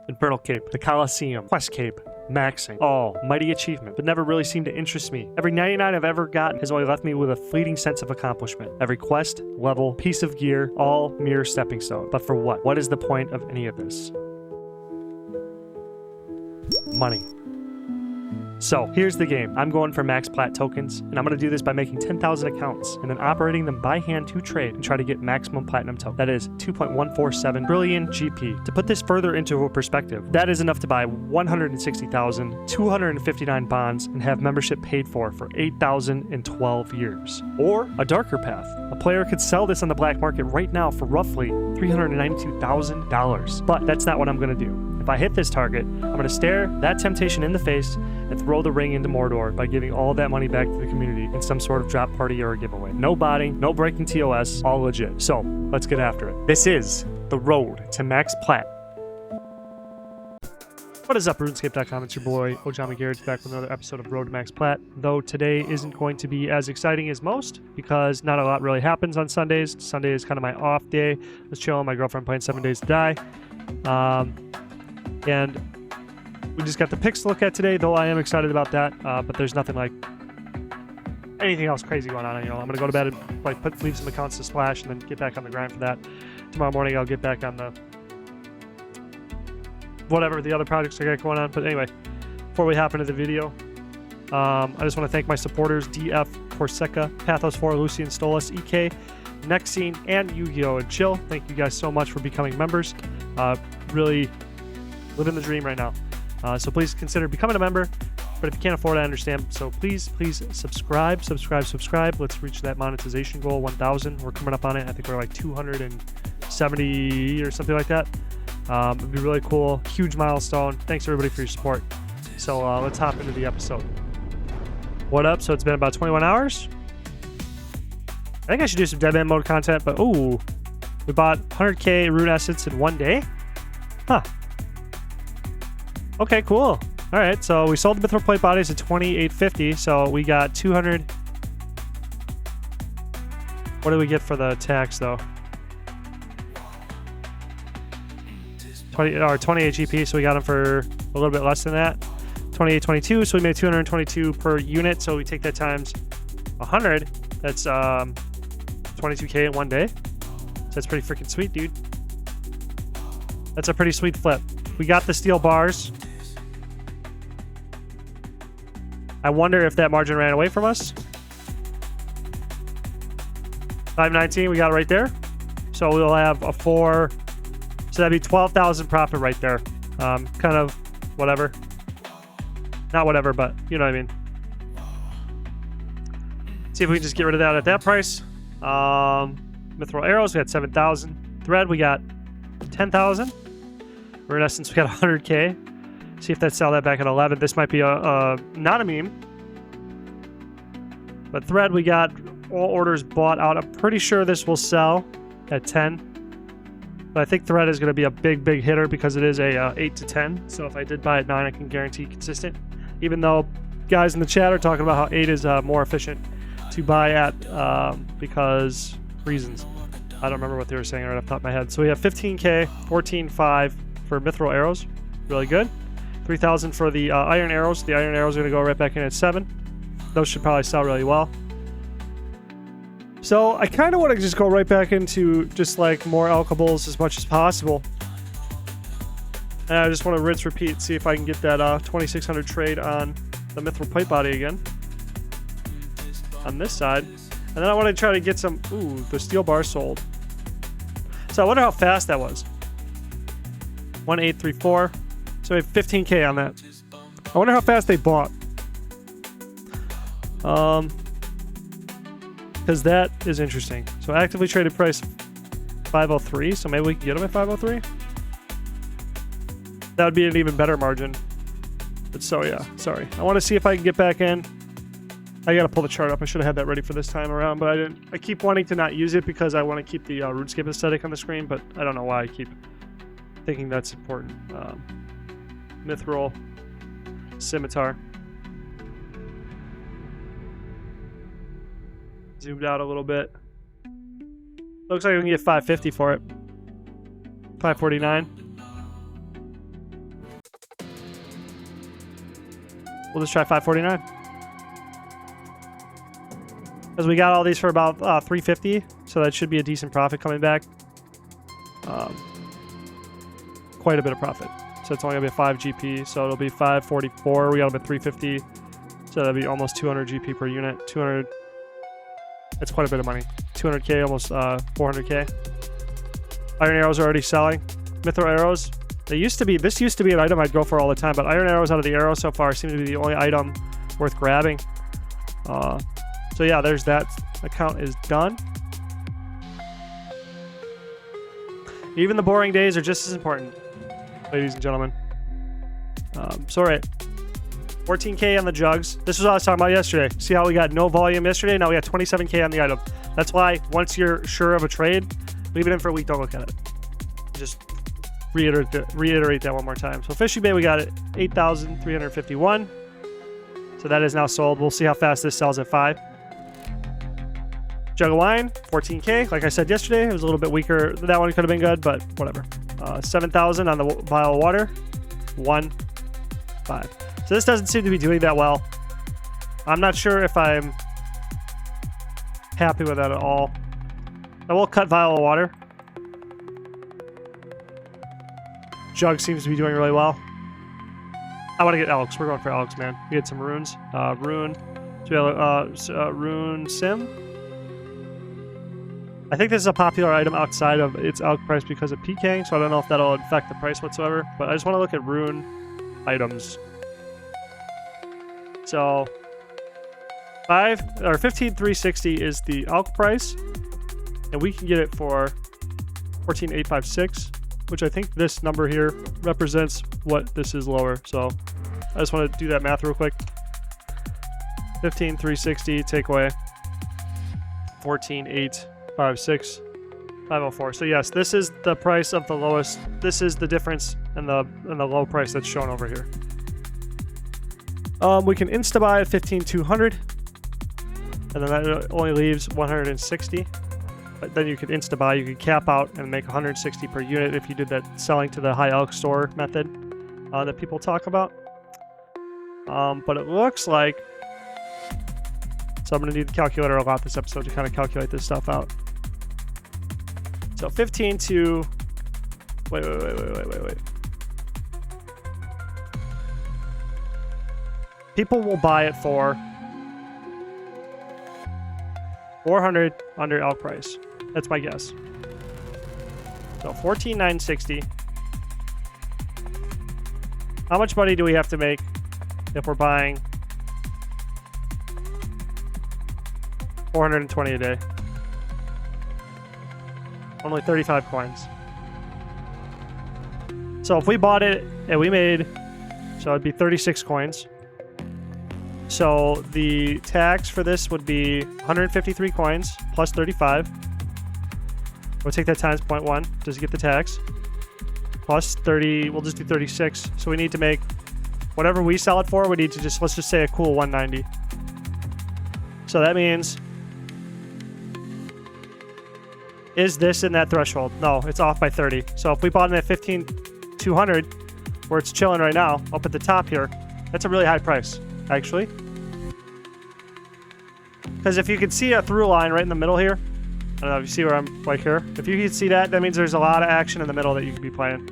Infernal Cape, the Colosseum, Quest Cape, maxing. All mighty achievement, but never really seemed to interest me. Every 99 I've ever gotten has only left me with a fleeting sense of accomplishment. Every quest, level, piece of gear, all mere stepping stone. But for what? What is the point of any of this? Money. So here's the game. I'm going for max PLAT tokens, and I'm going to do this by making 10,000 accounts and then operating them by hand to trade and try to get maximum platinum token. That is 2.147 trillion GP. To put this further into a perspective, that is enough to buy 160,259 bonds and have membership paid for 8,012 years. Or a darker path. A player could sell this on the black market right now for roughly $392,000. But that's not what I'm going to do. If I hit this target, I'm going to stare that temptation in the face and throw the ring into Mordor by giving all of that money back to the community in some sort of drop party or a giveaway. No botting, no breaking TOS, all legit. So, let's get after it. This is the road to max PLAT. What is up, RuneScape.com? It's your boy, Ojami Garrett's back with another episode of Road to Max PLAT. Though today isn't going to be as exciting as most because not a lot really happens on Sundays. Sunday is kind of my off day. I was chilling with my girlfriend playing 7 Days to Die. And we just got the picks to look at today, though I am excited about that. But there's nothing like anything else crazy going on. You know, I'm gonna go to bed and leave some accounts to splash, and then get back on the grind for that. Tomorrow morning, I'll get back on the whatever the other projects I got going on. But anyway, before we hop into the video, I just want to thank my supporters: DF, Corsica, Pathos4, Lucian, Stolas, EK, Nexine, and Yu-Gi-Oh! And Chill. Thank you guys so much for becoming members. Really living the dream right now. So please consider becoming a member. But if you can't afford it, I understand. So please subscribe. Let's reach that monetization goal, 1,000. We're coming up on it. I think we're like 270 or something like that. It'd be really cool. Huge milestone. Thanks everybody for your support. So let's hop into the episode. What up? So it's been about 21 hours. I think I should do some Deadman mode content, but ooh, we bought 100k Rune Essence in 1 day. Huh. Okay, cool. All right, so we sold the Mithril Plate Bodies at 28.50, so we got 200. What did we get for the tax, though? 28 GP, so we got them for a little bit less than that. 28.22, so we made 222 per unit, so we take that times 100. That's 22k in 1 day. So that's pretty freaking sweet, dude. That's a pretty sweet flip. We got the steel bars. I wonder if that margin ran away from us. 519, we got it right there. So we'll have a 4. So that'd be 12,000 profit right there. Kind of whatever. Not whatever, but you know what I mean. See if we can just get rid of that at that price. Mithril arrows, we got 7,000. Thread, we got 10,000. Rune Essence, we got 100k. See if that sell that back at 11. This might be a not a meme. But thread, we got all orders bought out. I'm pretty sure this will sell at 10. But I think thread is going to be a big hitter because it is a 8 to 10. So if I did buy at 9, I can guarantee consistent. Even though guys in the chat are talking about how 8 is more efficient to buy at because reasons. I don't remember what they were saying right off the top of my head. So we have 15k, 14.5 for Mithril arrows. Really good. 3,000 for the iron arrows. The iron arrows are going to go right back in at 7. Those should probably sell really well. So I kind of want to just go right back into just like more alchables as much as possible. And I just want to rinse, repeat, see if I can get that 2,600 trade on the Mithril Plate Body again. On this side. And then I want to try to get some... Ooh, the steel bar sold. So I wonder how fast that was. 1834. So we have 15k on that. I wonder how fast they bought. Because that is interesting. So actively traded price 503. So maybe we can get them at 503. That would be an even better margin. But so yeah, sorry. I want to see if I can get back in. I gotta pull the chart up. I should have had that ready for this time around, but I didn't. I keep wanting to not use it because I want to keep the RuneScape aesthetic on the screen, but I don't know why I keep thinking that's important. Mithril Scimitar. Zoomed out a little bit. Looks like we can get 550 for it. 549. We'll just try 549. Because we got all these for about 350, so that should be a decent profit coming back. Quite a bit of profit. So it's only gonna be a 5 GP, so it'll be 544. We got them at 350, so that'll be almost 200 GP per unit. 200. That's quite a bit of money. 200k, almost 400k. Iron arrows are already selling. Mithril arrows. They used to be. This used to be an item I'd go for all the time, but iron arrows out of the arrow so far seem to be the only item worth grabbing. So yeah, there's that. Account is done. Even the boring days are just as important, ladies and gentlemen. So all right, 14k on the jugs. This is what I was talking about yesterday. See how we got no volume yesterday? Now we got 27k on the item. That's why once you're sure of a trade, leave it in for a week. Don't look at it. Just reiterate that one more time. So fishing bait, we got it 8,351. So that is now sold. We'll see how fast this sells at 5. Jug of wine, 14k. Like I said yesterday, it was a little bit weaker. That one could have been good, but whatever. 7,000 on the vial of water, 1.5. So this doesn't seem to be doing that well. I'm not sure if I'm happy with that at all. I will cut vial of water. Jug seems to be doing really well. I want to get Alch. We're going for Alch, man. We get some runes. Rune. Rune Sim. I think this is a popular item outside of its Alch price because of PKing, so I don't know if that'll affect the price whatsoever. But I just want to look at rune items. So 15,360 is the Alch price, and we can get it for 14,856, which I think this number here represents what this is lower. So I just want to do that math real quick. 15,360 take away 14,856, 504. So yes, this is the price of the lowest. This is the difference in the low price that's shown over here. We can insta buy at 15,200, and then that only leaves 160. But then you could insta buy. You could cap out and make 160 per unit if you did that selling to the high Alch store method that people talk about. But it looks like. So I'm going to need the calculator a lot this episode to kind of calculate this stuff out. So 15 to... Wait. People will buy it for 400 under Alch price. That's my guess. So 14,960. How much money do we have to make if we're buying 420 a day? Only 35 coins. So if we bought it and we made, so it'd be 36 coins. So the tax for this would be 153 coins plus 35. We'll take that times 0.1 just to get the tax. Plus 30, we'll just do 36. So we need to make whatever we sell it for, we need to just, let's just say a cool 190. So that means, is this in that threshold? No, it's off by 30. So if we bought it at 15,200, where it's chilling right now, up at the top here, that's a really high price, actually. Because if you can see a through line right in the middle here, I don't know if you see where I'm like here. If you can see that, that means there's a lot of action in the middle that you could be playing.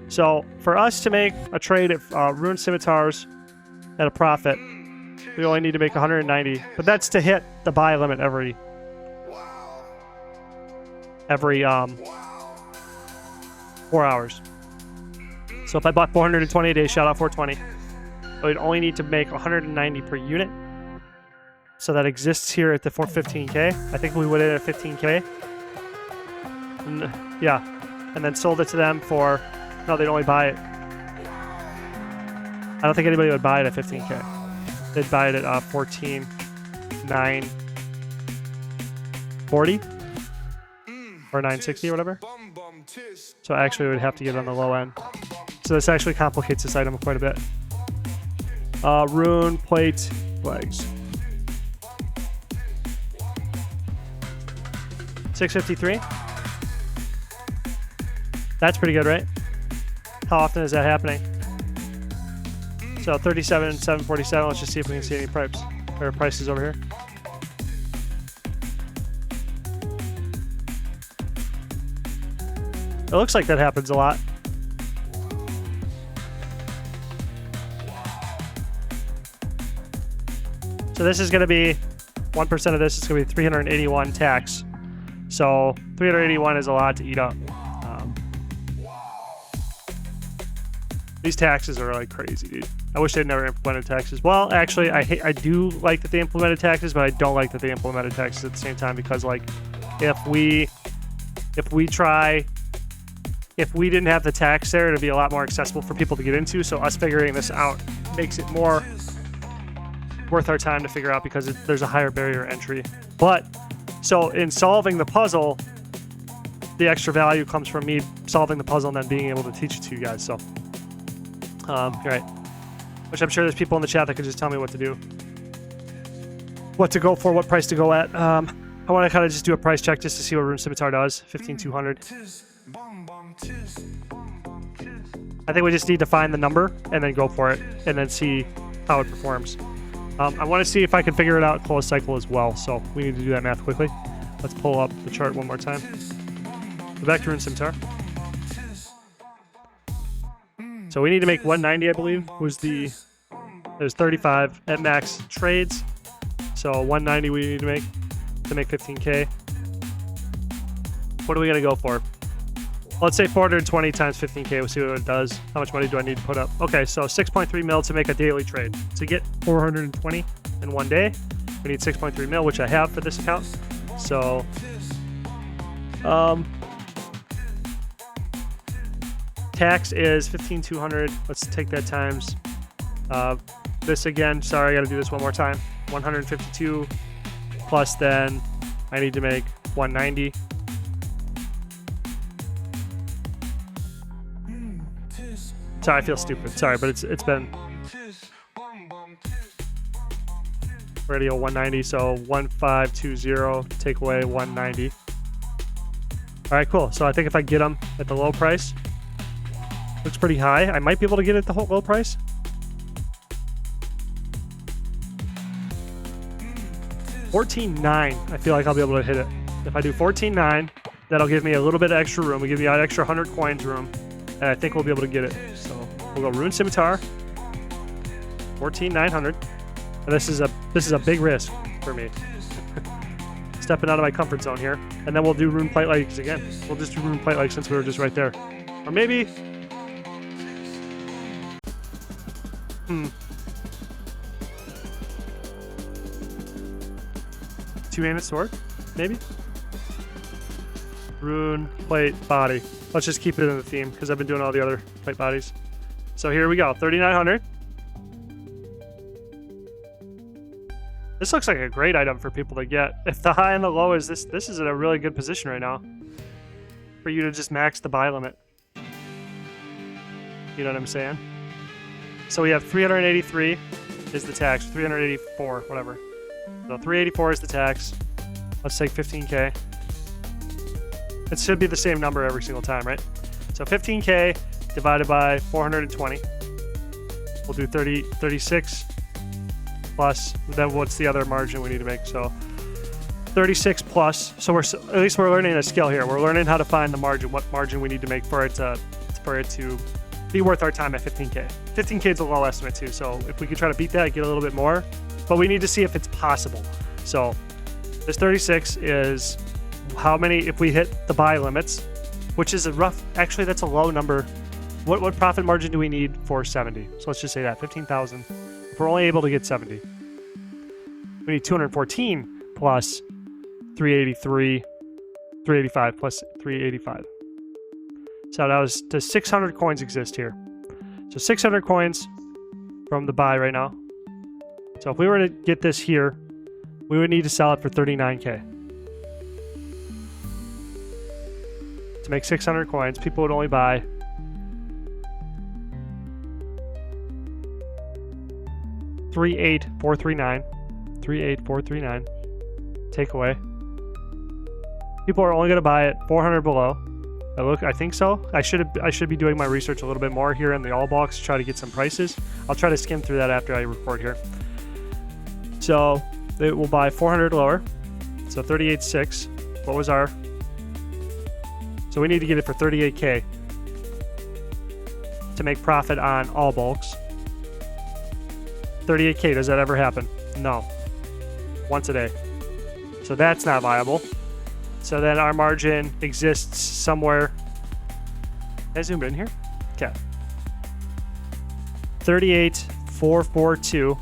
So for us to make a trade at Rune Scimitars at a profit, we only need to make 190. But that's to hit the buy limit every 4 hours. So if I bought 420 a day, shout out 420, I would only need to make 190 per unit. So that exists here at the 415k. I think we would hit at 15k. And, yeah, and then sold it to them for, no, they'd only buy it. I don't think anybody would buy it at 15k. They'd buy it at 14,940 or 960 or whatever. So actually, we'd have to get it on the low end. So this actually complicates this item quite a bit. Rune plate legs. 653. That's pretty good, right? How often is that happening? So 37,747. Let's just see if we can see any prices over here. It looks like that happens a lot. So this is going to be 1% of this is going to be 381 tax. So 381 is a lot to eat up. These taxes are like crazy, dude. I wish they'd never implemented taxes. Well, actually, I do like that they implemented taxes, but I don't like that they implemented taxes at the same time, because like if we didn't have the tax there, it'd be a lot more accessible for people to get into. So us figuring this out makes it more worth our time to figure out, because there's a higher barrier entry. But so in solving the puzzle, the extra value comes from me solving the puzzle and then being able to teach it to you guys. So right, which I'm sure there's people in the chat that could just tell me what to do, what to go for, what price to go at. I want to kind of just do a price check just to see what Rune Scimitar does. 15,200. I think we just need to find the number and then go for it and then see how it performs. I want to see if I can figure it out closed cycle as well, so we need to do that math quickly. Let's pull up the chart one more time. Go back to Rune Scimitar. So we need to make 190, I believe, there's 35 at max trades. So 190 we need to make 15K. What are we going to go for? Let's say 420 times 15K. We'll see what it does. How much money do I need to put up? Okay, so 6.3 mil to make a daily trade. To get 420 in one day, we need 6.3 mil, which I have for this account. So, tax is 15,200. Let's take that times this again. Sorry, I got to do this one more time. 152 plus then I need to make 190. Sorry, I feel stupid. Sorry, but it's been radio 190, so 1520 take away 190. All right, cool. So I think if I get them at the low price, looks pretty high. I might be able to get it at the low price. $14.9. I feel like I'll be able to hit it. If I do $14.9, that'll give me a little bit of extra room. We'll give me an extra 100 coins room, and I think we'll be able to get it. So we'll go Rune Scimitar, 14,900. And this is a big risk for me. Stepping out of my comfort zone here. And then we'll do Rune Plate Legs again. We'll just do Rune Plate Legs since we were just right there. Or maybe... Two-handed sword? Maybe? Rune Plate Body. Let's just keep it in the theme, because I've been doing all the other plate bodies. So here we go, 3,900. This looks like a great item for people to get. If the high and the low is this is in a really good position right now for you to just max the buy limit. You know what I'm saying? So we have 383 is the tax, 384, whatever. So 384 is the tax. Let's take 15K. It should be the same number every single time, right? So 15K divided by 420. We'll do 36 plus, then what's the other margin we need to make? So 36 plus. So at least we're learning a skill here. We're learning how to find the margin, what margin we need to make for it to be worth our time at 15K. 15K is a low estimate too. So if we could try to beat that, get a little bit more, but we need to see if it's possible. So this 36 is how many, if we hit the buy limits, which is a rough, actually that's a low number. What profit margin do we need for 70? So let's just say that, 15,000. If we're only able to get 70, we need 214 plus 383, 385 plus 385. So that was, does 600 coins exist here? So 600 coins from the buy right now. So if we were to get this here, we would need to sell it for 39K. To make 600 coins, people would only buy 38439. 38439. Take away. People are only going to buy it 400 below. I think so. I should be doing my research a little bit more here in the all box to try to get some prices. I'll try to skim through that after I record here. So it will buy 400 lower. So 38.6. What was our? So we need to get it for 38K to make profit on all bulks. 38K, does that ever happen? No. Once a day. So that's not viable. So then our margin exists somewhere. Can I zoom in here? Okay. 38,442.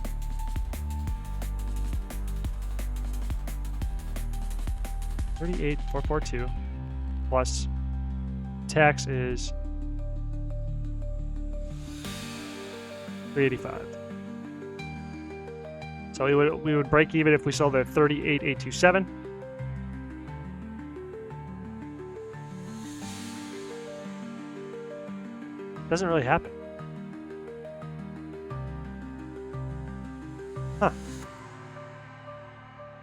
$38,442 plus tax is $385. So we would break even if we sold at 38,827. Doesn't really happen. Huh.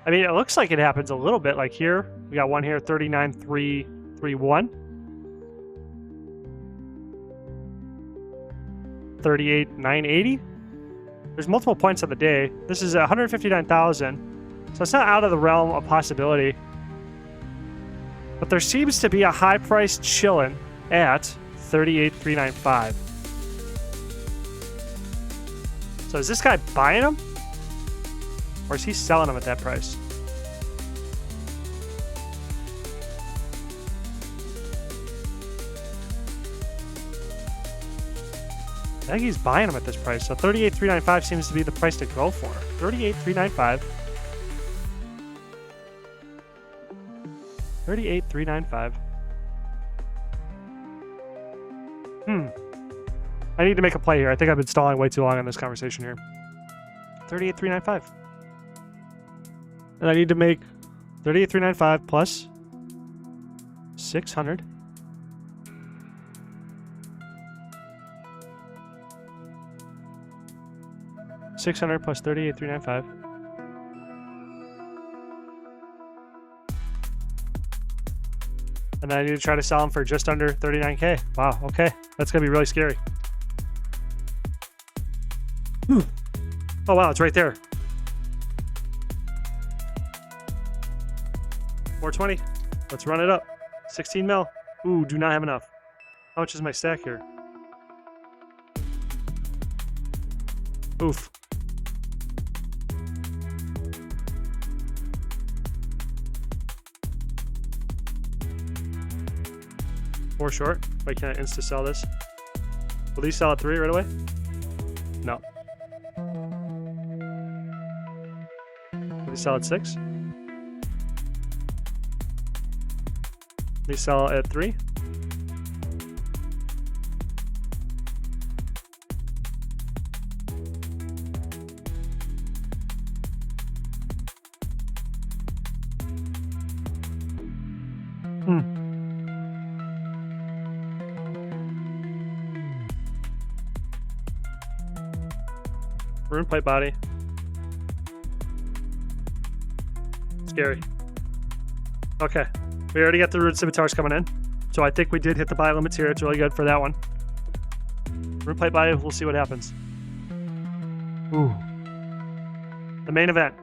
I mean, it looks like it happens a little bit. Like here, we got one here, 39,331. 38,980. There's multiple points on the day. This is 159,000. So it's not out of the realm of possibility. But there seems to be a high price chilling at 38,395. So is this guy buying them? Or is he selling them at that price? I think he's buying them at this price. So 38,395 seems to be the price to go for. 38,395. 38,395. I need to make a play here. I think I've been stalling way too long on this conversation here. 38,395. And I need to make 38,395 plus 600. $600 plus 38,395. And then I need to try to sell them for just under 39K. Wow, okay. That's going to be really scary. Oh, wow, it's right there. 420. Let's run it up. 16 mil. Ooh, do not have enough. How much is my stack here? Oof. Four short. Wait, can I insta sell this? Will these sell at 3 right away? No. Will these sell at 6? These sell at 3? Rune plate body. Scary. Okay. We already got the Rune scimitars coming in. So I think we did hit the buy limits here. It's really good for that one. Rune plate body, we'll see what happens. Ooh. The main event.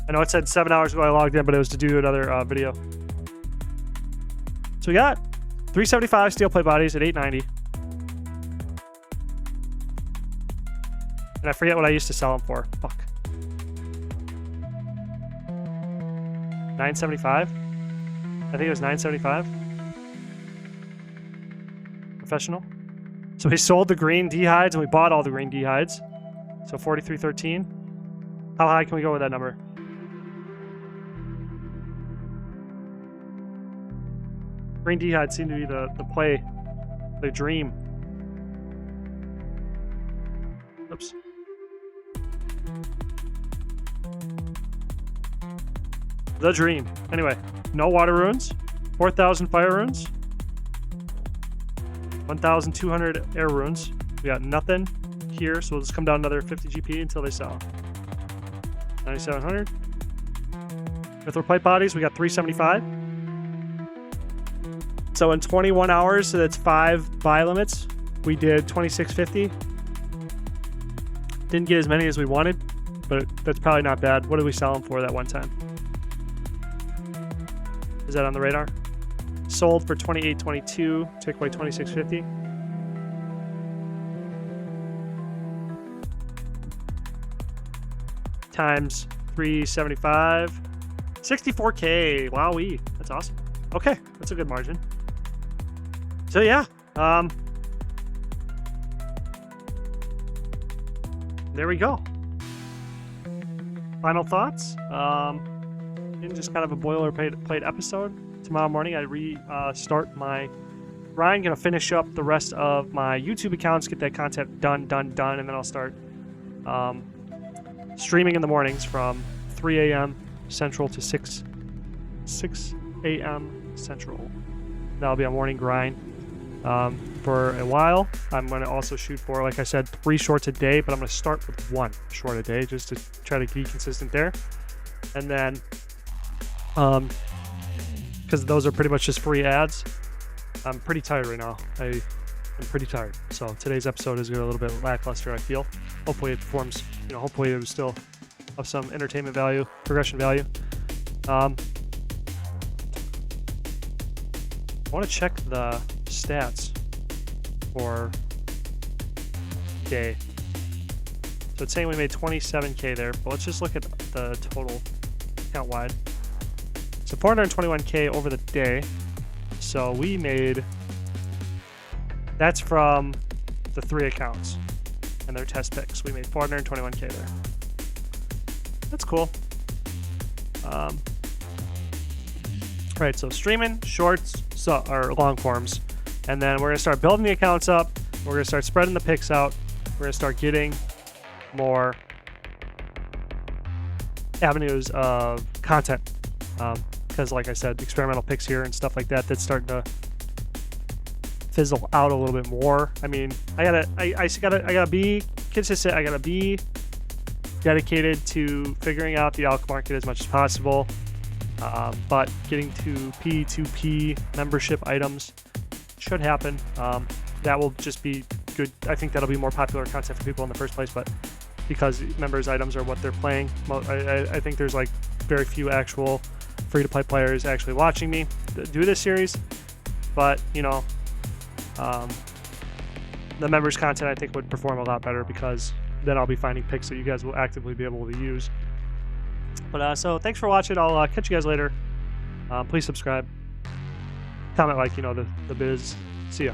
I know it said 7 hours ago I logged in, but it was to do another video. So we got 375 steel plate bodies at 890. And I forget what I used to sell them for. Fuck. 975? I think it was 975. Professional. So we sold the green D-hides and we bought all the green D-hides. So 4313. How high can we go with that number? Green D-hides seem to be the play, the dream. Oops. The dream. Anyway, no water runes, 4,000 fire runes, 1,200 air runes. We got nothing here, so we'll just come down another 50 GP until they sell. 9,700. Mithril plate bodies, we got 375. So in 21 hours, so that's 5 buy limits, we did 2650. Didn't get as many as we wanted, but that's probably not bad. What did we sell them for that one time? Is that on the radar? Sold for 28.22, took away 26.50. Times 375, 64K. Wowee, that's awesome. Okay, that's a good margin. So yeah, there we go. Final thoughts. In just kind of a boilerplate episode. Tomorrow morning, I restart my grind. Gonna finish up the rest of my YouTube accounts, get that content done, and then I'll start streaming in the mornings from 3 a.m. Central to 6 a.m. Central. That'll be a morning grind for a while. I'm going to also shoot for, like I said, 3 shorts a day, but I'm going to start with 1 short a day just to try to be consistent there. And then, because those are pretty much just free ads, I'm pretty tired right now. I'm pretty tired. So today's episode is a little bit lackluster, I feel. Hopefully it performs, hopefully it was still of some entertainment value, progression value. I want to check the stats for day. So it's saying we made 27K there, but let's just look at the total account wide. So 421K over the day. So we made, that's from the 3 accounts and their test picks. We made 421K there. That's cool. Right, so streaming, shorts, or long forms, and then we're gonna start building the accounts up. We're gonna start spreading the picks out. We're gonna start getting more avenues of content, because like I said, experimental picks here and stuff like that, that's starting to fizzle out a little bit more. I mean, I gotta be consistent. I gotta be dedicated to figuring out the Alch market as much as possible. But getting to P2P membership items should happen. That will just be good. I think that'll be more popular content for people in the first place, but because members items are what they're playing, I think there's like very few actual free-to-play players actually watching me do this series. But, the members content I think would perform a lot better, because then I'll be finding picks that you guys will actively be able to use. But so thanks for watching. I'll catch you guys later. Please subscribe, comment, the biz. See ya.